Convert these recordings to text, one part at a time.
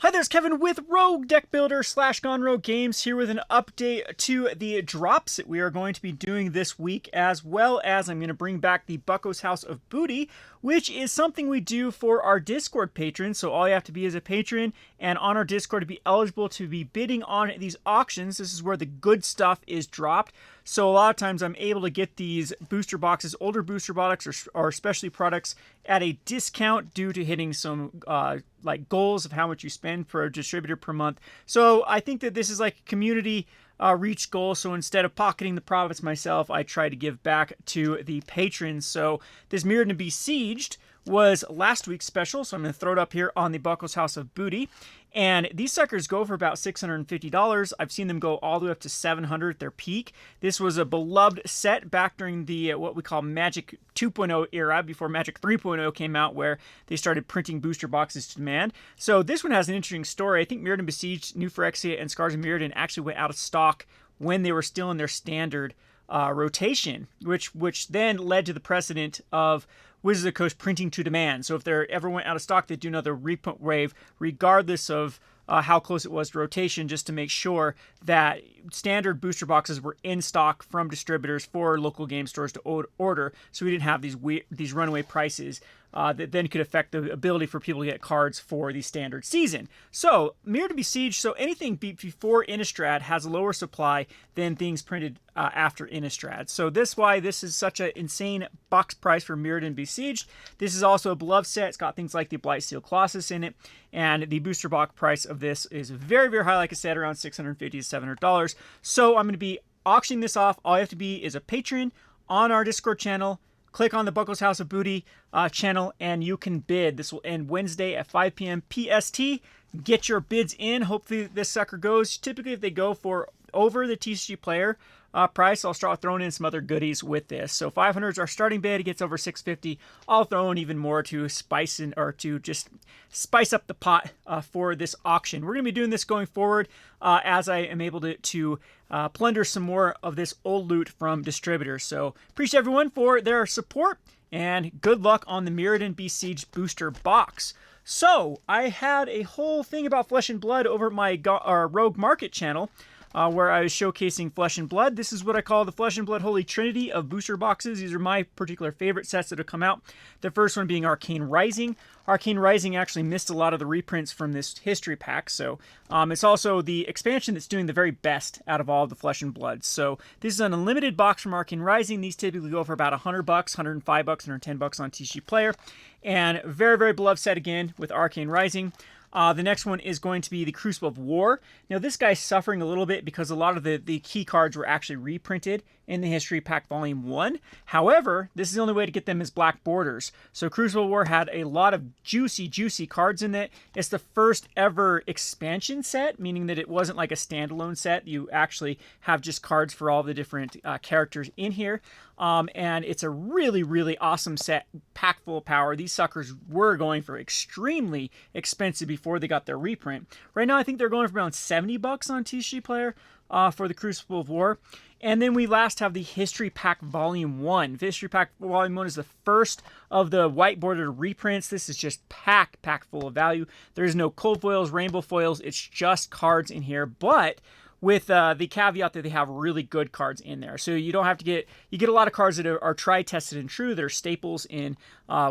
Hi, there's Kevin with Rogue Deck Builder / Gone Rogue Games here with an update to the drops that we are going to be doing this week, as well as I'm going to bring back the Bucko's House of Booty, which is something we do for our Discord patrons. So all you have to be is a patron and on our Discord to be eligible to be bidding on these auctions. This is where the good stuff is dropped. So a lot of times I'm able to get these booster boxes, older booster boxes or specialty products at a discount due to hitting some like goals of how much you spend per distributor per month. So I think that this is like a community reach goal. So instead of pocketing the profits myself, I try to give back to the patrons. So this Mirrodin Besieged was last week's special, so I'm going to throw it up here on the Bucko's House of Booty. And these suckers go for about $650. I've seen them go all the way up to $700 at their peak. This was a beloved set back during the what we call Magic 2.0 era, before Magic 3.0 came out, where they started printing booster boxes to demand. So this one has an interesting story. I think Mirrodin Besieged, New Phyrexia, and Scars of Mirrodin actually went out of stock when they were still in their standard rotation, which then led to the precedent of Wizards of the Coast printing to demand. So if they ever went out of stock, they'd do another reprint wave, regardless of how close it was to rotation, just to make sure that standard booster boxes were in stock from distributors for local game stores to order, so we didn't have these runaway prices that then could affect the ability for people to get cards for the standard season. So Mirrodin Besieged, so anything before Innistrad has a lower supply than things printed after Innistrad. So this why this is such an insane box price for Mirrodin Besieged. This is also a beloved set. It's got things like the Blightsteel Colossus in it, and the booster box price of this is very, very high, like I said, around $650 to $700. So I'm going to be auctioning this off. All you have to be is a patron on our Discord channel. Click on the Bucko's House of Booty channel and you can bid. This will end Wednesday at 5 p.m. PST. Get your bids in. Hopefully this sucker goes. Typically if they go for over the TCG player price, I'll start throwing in some other goodies with this. So 500 is our starting bid. It gets over 650. I'll throw in even more to spice in, or to just spice up the pot for this auction. We're going to be doing this going forward as I am able to plunder some more of this old loot from distributors. So appreciate everyone for their support and good luck on the Mirrodin Besieged booster box. So I had a whole thing about Flesh and Blood over at my Rogue Market channel, where I was showcasing Flesh and Blood. This is what I call the Flesh and Blood Holy Trinity of booster boxes. These are my particular favorite sets that have come out. The first one being Arcane Rising. Arcane Rising actually missed a lot of the reprints from this history pack, so it's also the expansion that's doing the very best out of all of the Flesh and Blood. So this is an unlimited box from Arcane Rising. These typically go for about $100, $105, $110 on TCG Player, and very, very beloved set again with Arcane Rising. The next one is going to be the Crucible of War. Now, this guy's suffering a little bit because a lot of the key cards were actually reprinted in the History Pack Volume 1. However, this is the only way to get them as black borders. So Crucible of War had a lot of juicy, juicy cards in it. It's the first ever expansion set, meaning that it wasn't like a standalone set. You actually have just cards for all the different characters in here. And it's a really, really awesome set, packed full of power. These suckers were going for extremely expensive before they got their reprint. Right now, I think they're going for around $70 on TCG Player for the Crucible of War. And then we last have the History Pack Volume 1. History Pack Volume 1 is the first of the white bordered reprints. This is just packed full of value. There's no cold foils, rainbow foils. It's just cards in here, but with the caveat that they have really good cards in there. So you don't have to you get a lot of cards that are tried, tested, and true. They're staples in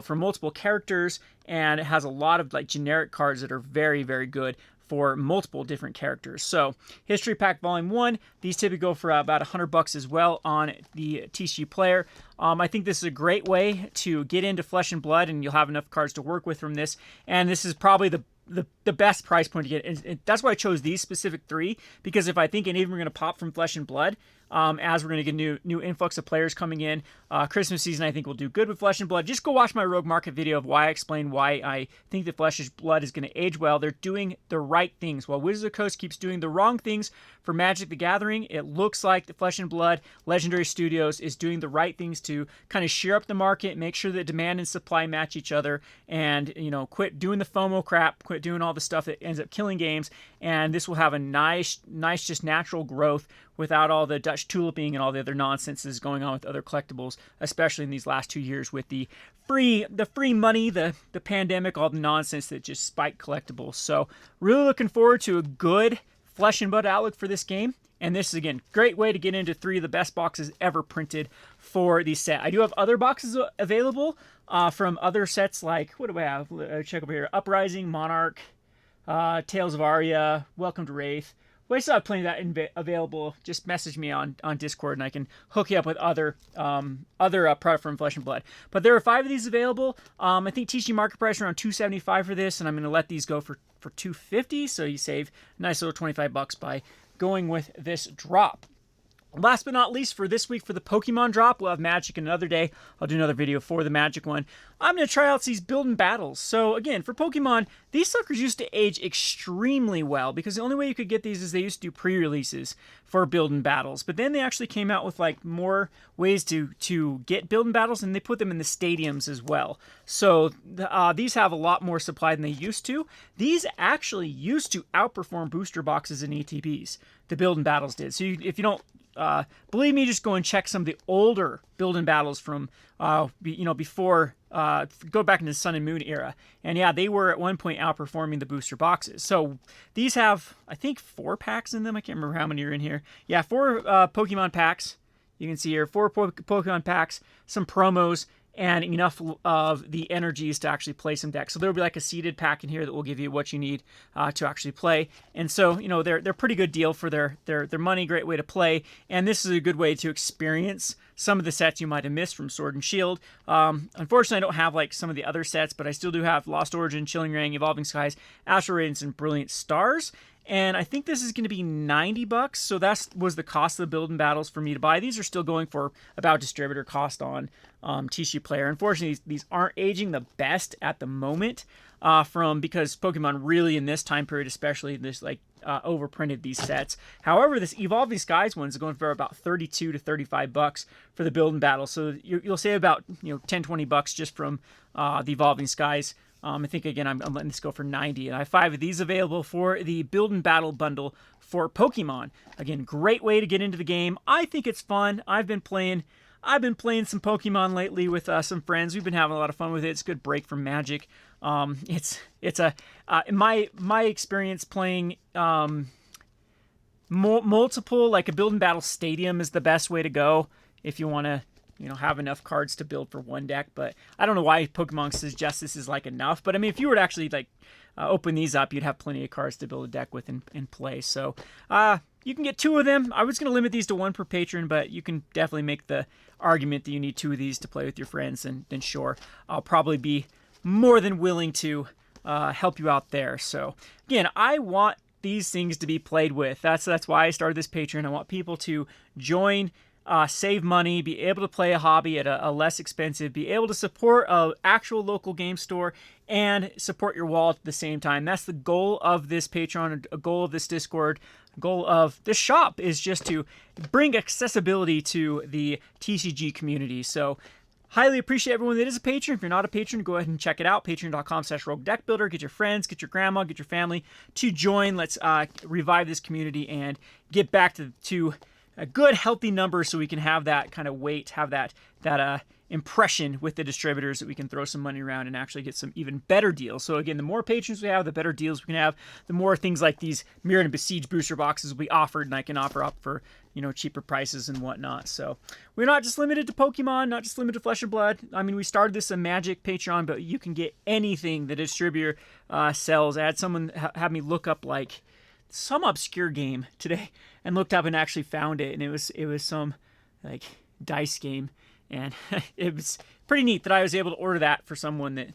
for multiple characters, and it has a lot of like generic cards that are very, very good for multiple different characters. So History Pack Volume 1, these typically go for about $100 as well on the TCG Player. I think this is a great way to get into Flesh and Blood, and you'll have enough cards to work with from this. And this is probably the best price point to get. And that's why I chose these specific three, because if I think any of them are going to pop from Flesh and Blood, as we're going to get new influx of players coming in, Christmas season I think will do good with Flesh and Blood. Just go watch my Rogue Market video of why I explain why I think that Flesh and Blood is going to age well. They're doing the right things. While Wizards of the Coast keeps doing the wrong things for Magic the Gathering, it looks like the Flesh and Blood Legendary Studios is doing the right things to kind of shear up the market, make sure that demand and supply match each other, and quit doing the FOMO crap, quit doing all the stuff that ends up killing games, and this will have a nice just natural growth without all the Dutch tuliping and all the other nonsense that's going on with other collectibles, especially in these last 2 years with the free money, the pandemic, all the nonsense that just spiked collectibles. So really looking forward to a good flesh and blood outlook for this game. And this is, again, great way to get into 3 of the best boxes ever printed for the set. I do have other boxes available from other sets, like, what do I have? Check over here. Uprising, Monarch, Tales of Aria, Welcome to Wraith. Well, I still have plenty of that available. Just message me on Discord, and I can hook you up with other product from Flesh and Blood. But there are 5 of these available. I think TCG market price around $275 for this, and I'm going to let these go for $250. So you save a nice little $25 by going with this drop. Last but not least, for this week, for the Pokemon drop, we'll have Magic another day. I'll do another video for the Magic one. I'm going to try out these build-in battles. So again, for Pokemon, these suckers used to age extremely well, because the only way you could get these is they used to do pre-releases for build-in battles. But then they actually came out with like more ways to get build-in battles, and they put them in the stadiums as well. So these have a lot more supply than they used to. These actually used to outperform booster boxes and ETBs. The build-in battles did. So if you don't believe me, just go and check some of the older build-in battles from, before, go back into the Sun and Moon era. And yeah, they were at one point outperforming the booster boxes. So these have, I think, 4 packs in them. I can't remember how many are in here. Yeah, 4 Pokemon packs. You can see here, 4 Pokemon packs, some promos, and enough of the energies to actually play some decks. So there will be like a seeded pack in here that will give you what you need to actually play. And so, they're pretty good deal for their money, great way to play. And this is a good way to experience some of the sets you might have missed from Sword and Shield. Unfortunately, I don't have like some of the other sets, but I still do have Lost Origin, Chilling Reign, Evolving Skies, Astral Radiance, and Brilliant Stars. And I think this is going to be $90, so that was the cost of the build-in battles for me to buy. These are still going for about distributor cost on TCG Player. Unfortunately, these aren't aging the best at the moment because Pokemon really, in this time period especially, this overprinted these sets. However, this Evolving Skies ones are going for about $32 to $35 for the build-in battle. So you'll save about $10-20 just from the Evolving Skies. I think, again, I'm letting this go for $90. And I have 5 of these available for the Build and Battle bundle for Pokemon. Again, great way to get into the game. I think it's fun. I've been playing some Pokemon lately with some friends. We've been having a lot of fun with it. It's a good break from Magic. It's in my experience playing multiple, like a Build and Battle Stadium is the best way to go if you want to have enough cards to build for one deck. But I don't know why Pokemon suggests this is like enough. But I mean, if you were to actually open these up, you'd have plenty of cards to build a deck with and play. So you can get 2 of them. I was going to limit these to 1 per patron, but you can definitely make the argument that you need 2 of these to play with your friends. And then sure, I'll probably be more than willing to help you out there. So again, I want these things to be played with. That's why I started this Patreon. I want people to join, save money, be able to play a hobby at a less expensive, be able to support an actual local game store, and support your wallet at the same time. That's the goal of this Patreon, a goal of this Discord, a goal of this shop, is just to bring accessibility to the TCG community. So highly appreciate everyone that is a patron. If you're not a patron, go ahead and check it out. Patreon.com/RogueDeckBuilder. Get your friends, get your grandma, get your family to join. Let's revive this community and get back to a good, healthy number so we can have that kind of weight, have that impression with the distributors that we can throw some money around and actually get some even better deals. So again, the more patrons we have, the better deals we can have, the more things like these Mirrodin and Besieged booster boxes will be offered, and I can offer up for cheaper prices and whatnot. So we're not just limited to Pokemon, not just limited to Flesh and Blood. I mean, we started this a Magic Patreon, but you can get anything the distributor sells. I had someone have me look up like some obscure game today and looked up and actually found it, and it was some like dice game, and it was pretty neat that I was able to order that for someone that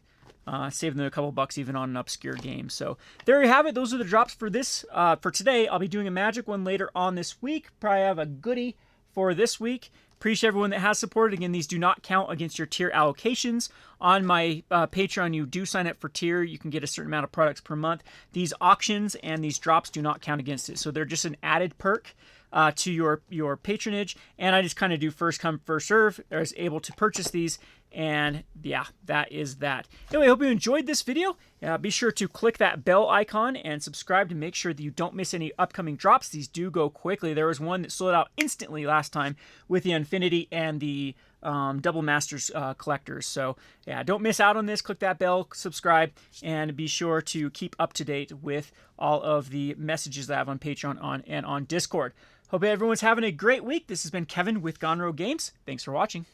saved them a couple bucks even on an obscure game. So there you have it. Those are the drops for this for today. I'll be doing a Magic one later on this week. Probably have a goodie for this week. Appreciate everyone that has supported. Again, these do not count against your tier allocations. On my Patreon, you do sign up for tier. You can get a certain amount of products per month. These auctions and these drops do not count against it. So they're just an added perk to your patronage. And I just kind of do first come, first serve. I was able to purchase these And yeah, that is that. Anyway, I hope you enjoyed this video. Be sure to click that bell icon and subscribe to make sure that you don't miss any upcoming drops. These do go quickly. There was one that sold out instantly last time with the Infinity and the Double Masters collectors. So yeah, don't miss out on this. Click that bell, subscribe, and be sure to keep up to date with all of the messages that I have on Patreon and on Discord. Hope everyone's having a great week. This has been Kevin with Gone Rogue Games. Thanks for watching.